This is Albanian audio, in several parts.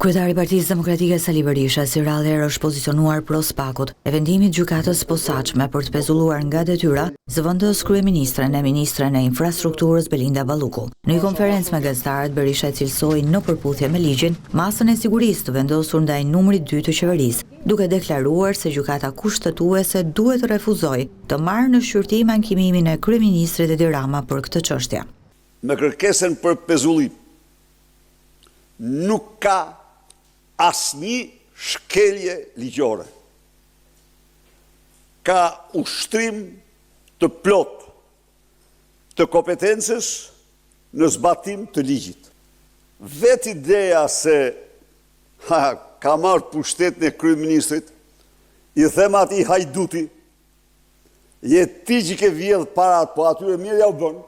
Kryetari i Partisë Demokratike Sali Berisha si rrallëherë është pozicionuar pro SPAK-ut e vendimit gjykatës posaçme për të pezulluar nga detyra zëvendës kryeministren e ministren e infrastrukturës Belinda Balluku. Në një konferencë me gazetarët, Berisha cilsoi në përputhje me ligjin masën e sigurisë të vendosur ndaj numrit 2 të qeverisë, duke deklaruar se gjykata kushtetuese duhet të refuzojë të marrë në shqyrtim ankimimin e kryeministrit Edi Rama për këtë çështje. Me kërkesën për pezullim nuk ka asnjë shkelje ligjore. Ka ushtrim të plot të kompetencës në zbatim të ligjit. Vetë ideja se ka marrë pushtetin e kryeministrit, i them atij hajduti, je ti që ke vjedh parat, po atyre mirë ja u bën,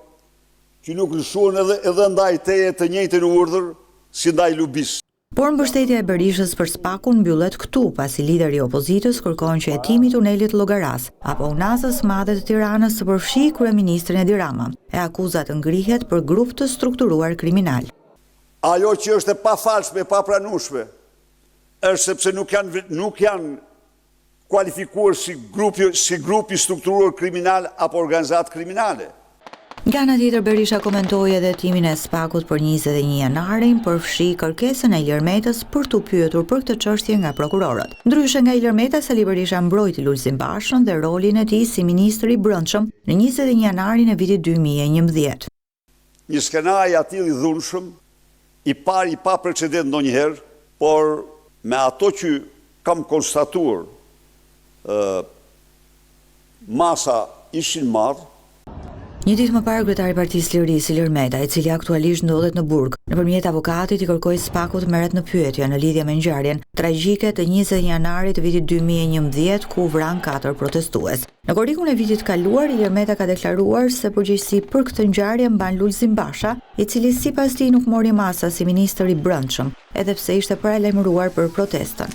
që nuk lëshuan edhe ndaj teje të njëjtën urdhër si ndaj lubis. Por mbështetja e Berishës për SPAK-un mbyllet këtu, pasi lideri i opozitës kërkon që hetimi i tunelit Llogaras apo unazës madhe të Tiranës të përfshijë kryeministrin Edi Rama, e akuzat ngrihet për grup të strukturuar kriminal. Ajo që është e pafalshme, e papranueshme, është sepse nuk janë kualifikuar si grupi strukturuar kriminal apo organizatë kriminale. Nga ana tjetër, Berisha komentoi edhe hetimin e SPAK-ut për 21 janarin, përfshi kërkesën e Ilir Metës për t'u pyetur për këtë çështje nga prokurorët. Ndryshe nga Ilir Meta, Sali Berisha mbrojti Lulzim Bashën dhe rolin e tij si ministër i brendshëm në 21 janarin e vitit 2011. Një skenari atill i dhunshëm, i parë i pa precedent ndonjëherë, por me ato që kam konstatuar, masa ishin marrë. Një ditë më parë, kryetari i Partisë Lirisë, Ilir Meta, i cili aktualisht ndodhet në burg, nëpërmjet avokatit i kërkoi SPAK-ut merret në pyetje në lidhje me ngjarjen tragjike të 20 janarit të vitit 2011, ku vran 4 protestues. Në korrikun e vitit kaluar, Ilir Meta ka deklaruar se përgjegjësi për këtë ngjarje mban Lulzim Basha, i cili sipas tij nuk mori masa si ministër i brendshëm, edhe pse ishte paralajmëruar për protestën.